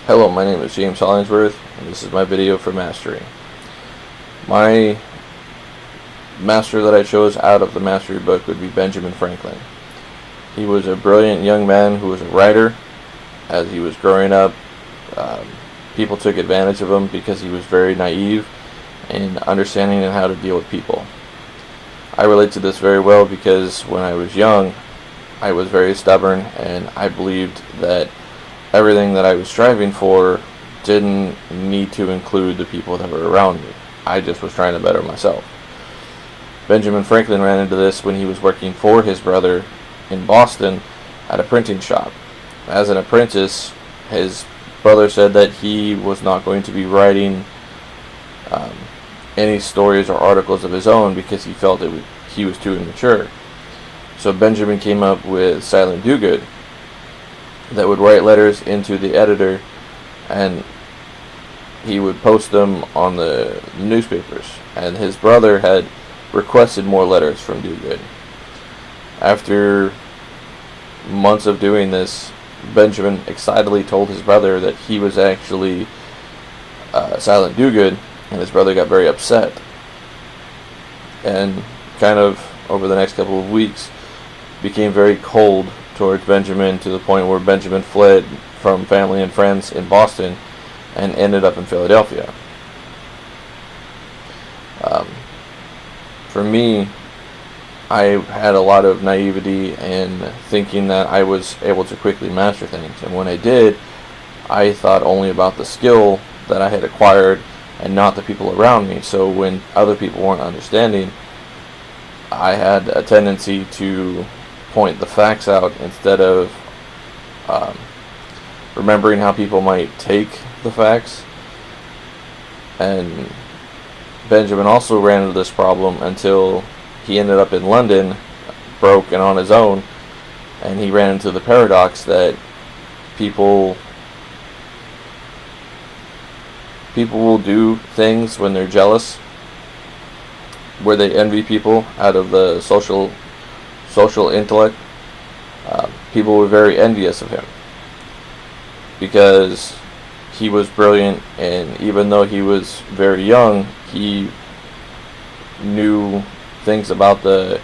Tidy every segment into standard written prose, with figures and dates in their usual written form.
Hello, my name is James Hollingsworth, and this is my video for Mastery. My master that I chose out of the Mastery book would be Benjamin Franklin. He was a brilliant young man who was a writer. As he was growing up, people took advantage of him because he was very naive in understanding and how to deal with people. I relate to this very well because when I was young, I was very stubborn, and I believed that everything that I was striving for didn't need to include the people that were around me. I just was trying to better myself. Benjamin Franklin ran into this when he was working for his brother in Boston at a printing shop. As an apprentice, his brother said that he was not going to be writing any stories or articles of his own because he felt he was too immature. So Benjamin came up with silent do-good that would write letters into the editor, and he would post them on the newspapers. And his brother had requested more letters from do-good. After months of doing this, Benjamin excitedly told his brother that he was actually silent do-good, and his brother got very upset. And kind of over the next couple of weeks became very cold towards Benjamin, to the point where Benjamin fled from family and friends in Boston and ended up in Philadelphia. For me, I had a lot of naivety and thinking that I was able to quickly master things, and when I did, I thought only about the skill that I had acquired and not the people around me. So when other people weren't understanding, I had a tendency to point the facts out instead of remembering how people might take the facts. And Benjamin also ran into this problem until he ended up in London, broke and on his own, and he ran into the paradox that people will do things when they're jealous, where they envy people out of the social intellect. People were very envious of him because he was brilliant, and even though he was very young, he knew things about the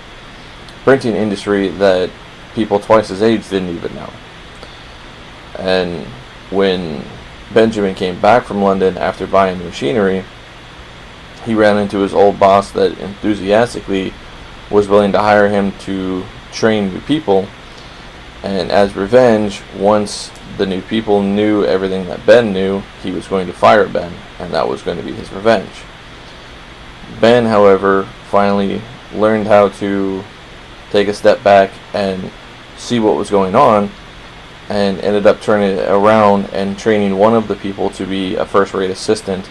printing industry that people twice his age didn't even know. And when Benjamin came back from London after buying the machinery, he ran into his old boss that enthusiastically was willing to hire him to train new people. And as revenge, once the new people knew everything that Ben knew, he was going to fire Ben, and that was going to be his revenge. Ben, however, finally learned how to take a step back and see what was going on, and ended up turning it around and training one of the people to be a first-rate assistant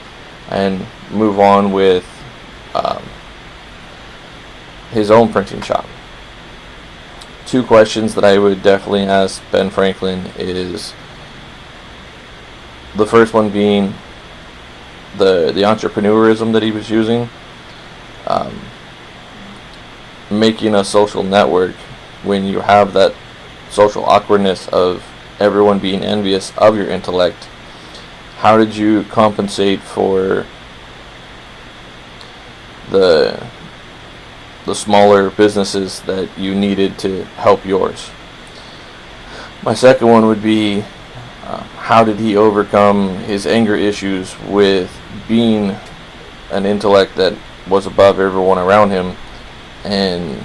and move on with his own printing shop. Two questions that I would definitely ask Ben Franklin is, the first one being the entrepreneurism that he was using, making a social network when you have that social awkwardness of everyone being envious of your intellect. How did you compensate for the smaller businesses that you needed to help yours? My second one would be, how did he overcome his anger issues with being an intellect that was above everyone around him, and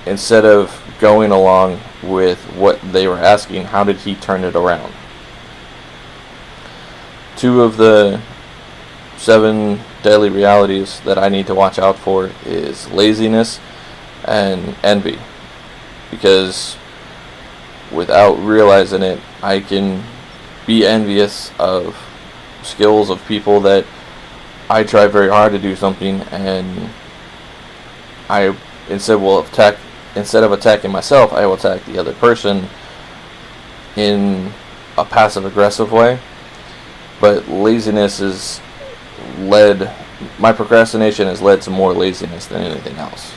instead of going along with what they were asking, how did he turn it around? Two of the 7 daily realities that I need to watch out for is laziness and envy, because without realizing it, I can be envious of skills of people that I try very hard to do something, and I instead of attacking myself, I will attack the other person in a passive aggressive way. But laziness my procrastination has led to more laziness than anything else.